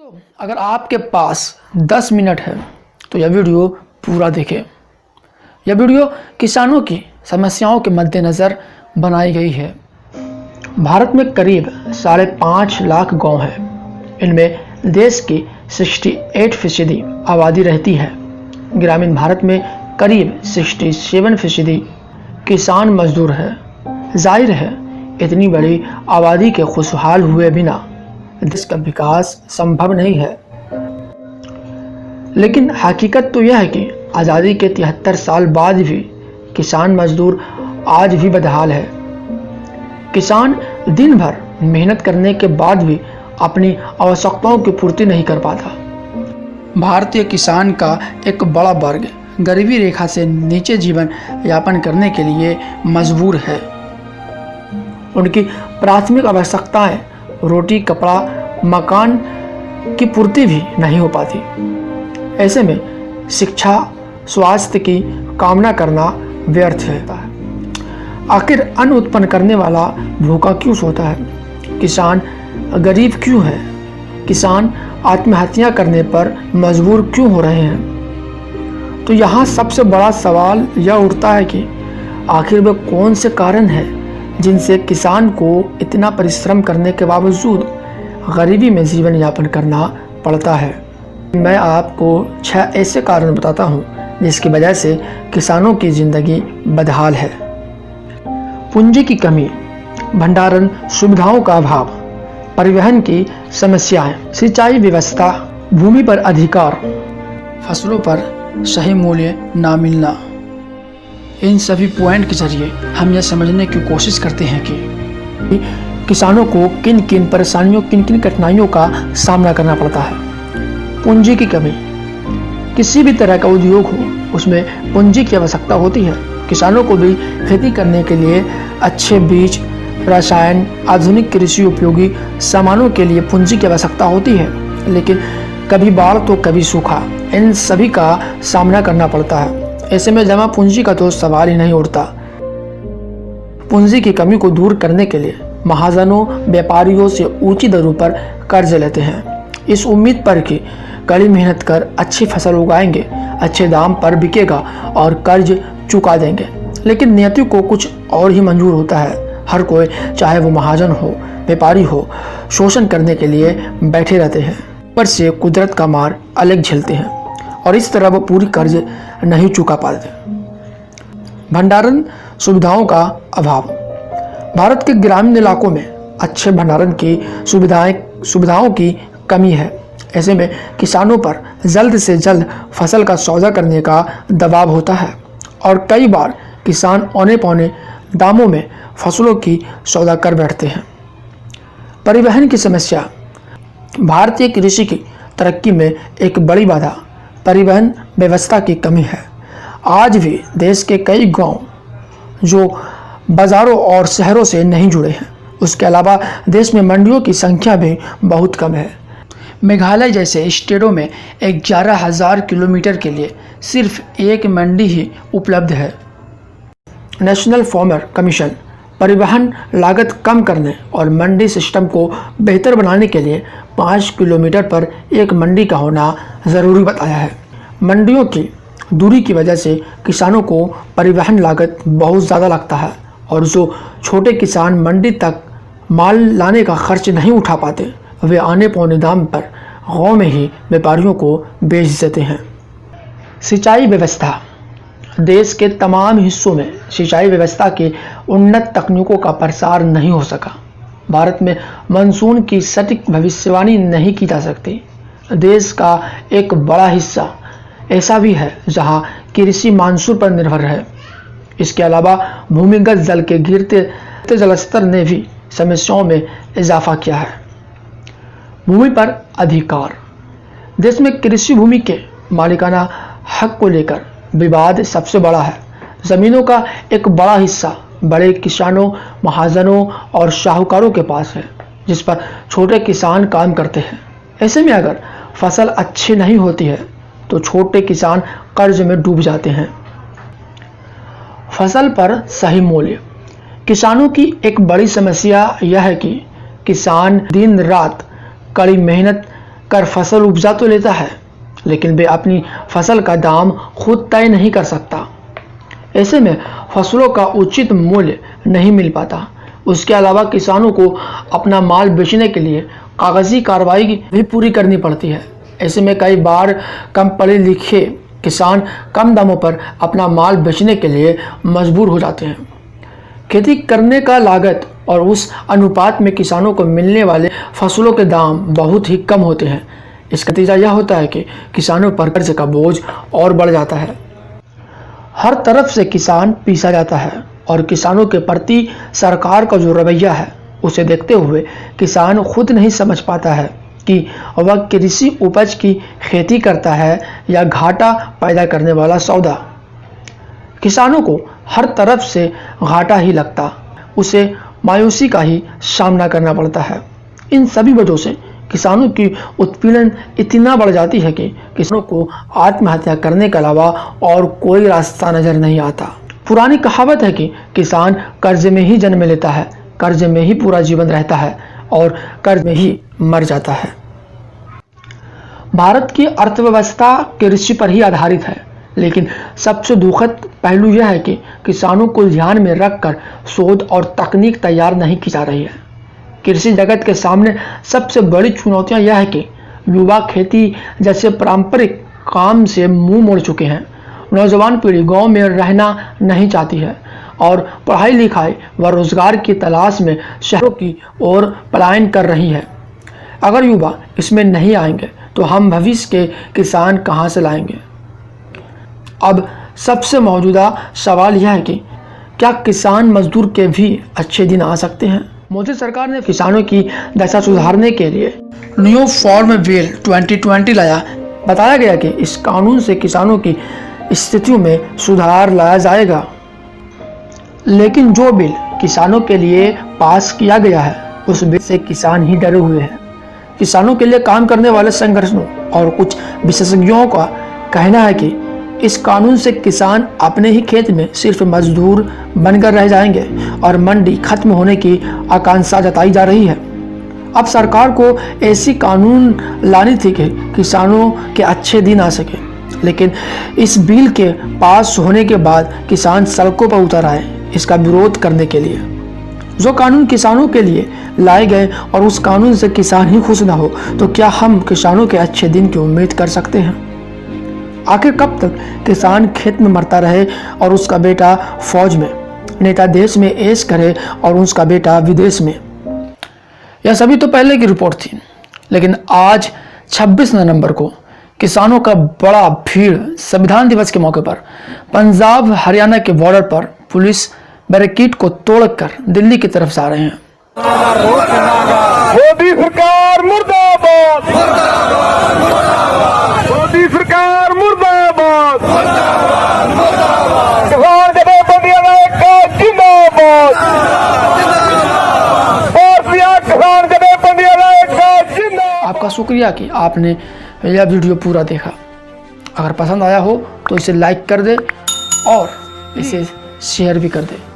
तो अगर आपके पास 10 मिनट है तो यह वीडियो पूरा देखें। यह वीडियो किसानों की समस्याओं के मद्देनज़र बनाई गई है। भारत में करीब 5.5 लाख गांव हैं। इनमें देश की 68% आबादी रहती है। ग्रामीण भारत में करीब 67% किसान मजदूर है। जाहिर है, इतनी बड़ी आबादी के खुशहाल हुए बिना देश का विकास संभव नहीं है। लेकिन हकीकत तो यह है कि आज़ादी के 73 साल बाद भी किसान मजदूर आज भी बदहाल है। किसान दिन भर मेहनत करने के बाद भी अपनी आवश्यकताओं की पूर्ति नहीं कर पाता। भारतीय किसान का एक बड़ा वर्ग गरीबी रेखा से नीचे जीवन यापन करने के लिए मजबूर है। उनकी प्राथमिक आवश्यकताएं रोटी, कपड़ा, मकान की पूर्ति भी नहीं हो पाती। ऐसे में शिक्षा, स्वास्थ्य की कामना करना व्यर्थ है। आखिर अन्न उत्पन्न करने वाला भूखा क्यों सोता है? किसान गरीब क्यों है? किसान आत्महत्या करने पर मजबूर क्यों हो रहे हैं? तो यहाँ सबसे बड़ा सवाल यह उठता है कि आखिर वे कौन से कारण हैं जिनसे किसान को इतना परिश्रम करने के बावजूद गरीबी में जीवन यापन करना पड़ता है। मैं आपको 6 ऐसे कारण बताता हूँ जिसकी वजह से किसानों की ज़िंदगी बदहाल है। पूंजी की कमी, भंडारण सुविधाओं का अभाव, परिवहन की समस्याएं, सिंचाई व्यवस्था, भूमि पर अधिकार, फसलों पर सही मूल्य ना मिलना। इन सभी पॉइंट के जरिए हम यह समझने की कोशिश करते हैं कि किसानों को किन किन परेशानियों, किन किन कठिनाइयों का सामना करना पड़ता है। पूंजी की कमी, किसी भी तरह का उद्योग हो उसमें पूंजी की आवश्यकता होती है। किसानों को भी खेती करने के लिए अच्छे बीज, रसायन, आधुनिक कृषि उपयोगी सामानों के लिए पूंजी की आवश्यकता होती है। लेकिन कभी बाढ़ तो कभी सूखा, इन सभी का सामना करना पड़ता है। ऐसे में जमा पूंजी का तो सवाल ही नहीं उठता। पूंजी की कमी को दूर करने के लिए महाजनों, व्यापारियों से ऊंची दरों पर कर्ज लेते हैं, इस उम्मीद पर कि कड़ी मेहनत कर अच्छी फसल उगाएंगे, अच्छे दाम पर बिकेगा और कर्ज चुका देंगे। लेकिन नियति को कुछ और ही मंजूर होता है। हर कोई, चाहे वो महाजन हो, व्यापारी हो, शोषण करने के लिए बैठे रहते हैं। ऊपर से कुदरत का मार अलग झेलते हैं और इस तरह वो पूरी कर्ज नहीं चुका पाते। भंडारण सुविधाओं का अभाव, भारत के ग्रामीण इलाकों में अच्छे भंडारण की सुविधाओं की कमी है। ऐसे में किसानों पर जल्द से जल्द फसल का सौदा करने का दबाव होता है और कई बार किसान औने पौने दामों में फसलों की सौदा कर बैठते हैं। परिवहन की समस्या, भारतीय कृषि की तरक्की में एक बड़ी बाधा परिवहन व्यवस्था की कमी है। आज भी देश के कई गांव जो बाज़ारों और शहरों से नहीं जुड़े हैं। उसके अलावा देश में मंडियों की संख्या भी बहुत कम है। मेघालय जैसे स्टेटों में 11,000 किलोमीटर के लिए सिर्फ एक मंडी ही उपलब्ध है। नेशनल फार्मर कमीशन परिवहन लागत कम करने और मंडी सिस्टम को बेहतर बनाने के लिए 5 किलोमीटर पर एक मंडी का होना ज़रूरी बताया है। मंडियों की दूरी की वजह से किसानों को परिवहन लागत बहुत ज़्यादा लगता है और जो छोटे किसान मंडी तक माल लाने का खर्च नहीं उठा पाते, वे आने पौने दाम पर गांव में ही व्यापारियों को बेच देते हैं। सिंचाई व्यवस्था, देश के तमाम हिस्सों में सिंचाई व्यवस्था की उन्नत तकनीकों का प्रसार नहीं हो सका। भारत में मानसून की सटीक भविष्यवाणी नहीं की जा सकती। देश का एक बड़ा हिस्सा ऐसा भी है जहां कृषि मानसून पर निर्भर है। इसके अलावा भूमिगत जल के गिरते जलस्तर ने भी समस्याओं में इजाफा किया है। भूमि पर अधिकार, देश में कृषि भूमि के मालिकाना हक को लेकर विवाद सबसे बड़ा है। जमीनों का एक बड़ा हिस्सा बड़े किसानों, महाजनों और शाहूकारों के पास है, जिस पर छोटे किसान काम करते हैं। ऐसे में अगर फसल अच्छी नहीं होती है तो छोटे किसान कर्ज में डूब जाते हैं। फसल पर सही मूल्य, किसानों की एक बड़ी समस्या यह है कि किसान दिन रात कड़ी मेहनत कर फसल उपजा तो लेता है, लेकिन वे अपनी फसल का दाम खुद तय नहीं कर सकता। ऐसे में फसलों का उचित मूल्य नहीं मिल पाता। उसके अलावा किसानों को अपना माल बेचने के लिए कागजी कार्रवाई भी पूरी करनी पड़ती है। ऐसे में कई बार कम पढ़े लिखे किसान कम दामों पर अपना माल बेचने के लिए मजबूर हो जाते हैं। खेती करने का लागत और उस अनुपात में किसानों को मिलने वाले फसलों के दाम बहुत ही कम होते हैं। इसका नतीजा यह होता है कि किसानों पर कर्ज का बोझ और बढ़ जाता है। हर तरफ से किसान पीसा जाता है और किसानों के प्रति सरकार का जो रवैया है उसे देखते हुए किसान खुद नहीं समझ पाता है कि वह कृषि उपज की खेती करता है या घाटा पैदा करने वाला सौदा। किसानों को हर तरफ से घाटा ही लगता, उसे मायूसी का ही सामना करना पड़ता है। इन सभी वजहों से किसानों की उत्पीड़न इतना बढ़ जाती है कि किसानों को आत्महत्या करने के अलावा और कोई रास्ता नजर नहीं आता। पुरानी कहावत है कि किसान कर्ज में ही जन्म लेता है, कर्ज में ही पूरा जीवन रहता है और कर्ज में ही मर जाता है। भारत की अर्थव्यवस्था कृषि पर ही आधारित है, लेकिन सबसे दुखद पहलू यह है कि किसानों को ध्यान में रखकर शोध और तकनीक तैयार नहीं की जा रही है। कृषि जगत के सामने सबसे बड़ी चुनौतियां यह है कि युवा खेती जैसे पारंपरिक काम से मुंह मोड़ चुके हैं। नौजवान पीढ़ी गांव में रहना नहीं चाहती है और पढ़ाई लिखाई व रोजगार की तलाश में शहरों की ओर पलायन कर रही है। अगर युवा इसमें नहीं आएंगे तो हम भविष्य के किसान कहां से लाएंगे? अब सबसे मौजूदा सवाल यह है कि क्या किसान मजदूर के भी अच्छे दिन आ सकते हैं? मोदी सरकार ने किसानों की दशा सुधारने के लिए न्यू फार्म बिल 2020 लाया। बताया गया कि इस कानून से किसानों की स्थितियों में सुधार लाया जाएगा, लेकिन जो बिल किसानों के लिए पास किया गया है उस बिल से किसान ही डरे हुए हैं। किसानों के लिए काम करने वाले संगठनों और कुछ विशेषज्ञों का कहना है कि इस कानून से किसान अपने ही खेत में सिर्फ मजदूर बनकर रह जाएंगे और मंडी खत्म होने की आकांक्षा जताई जा रही है। अब सरकार को ऐसी कानून लानी थी कि किसानों के अच्छे दिन आ सके, लेकिन इस बिल के पास होने के बाद किसान सड़कों पर उतर आए इसका विरोध करने के लिए। जो कानून किसानों के लिए लाए गए और उस कानून से किसान ही खुश ना हो तो क्या हम किसानों के अच्छे दिन की उम्मीद कर सकते हैं? आखिर कब तक किसान खेत में मरता रहे और उसका बेटा फौज में, नेता देश में ऐश करे और उसका बेटा विदेश में? यह सभी तो पहले की रिपोर्ट थी, लेकिन आज 26 नवंबर को किसानों का बड़ा भीड़ संविधान दिवस के मौके पर पंजाब हरियाणा के बॉर्डर पर पुलिस बैरिकेड को तोड़कर दिल्ली की तरफ से आ रहे हैं। मोदी सरकार मुर्दाबाद, मोदी सरकार मुर्दाबाद, किसान जथेबंदियां का जिंदाबाद, किसान जथेबंदियां का जिंदाबाद। आपका शुक्रिया कि आपने यह वीडियो पूरा देखा। अगर पसंद आया हो तो इसे लाइक कर दे और इसे शेयर भी कर दे।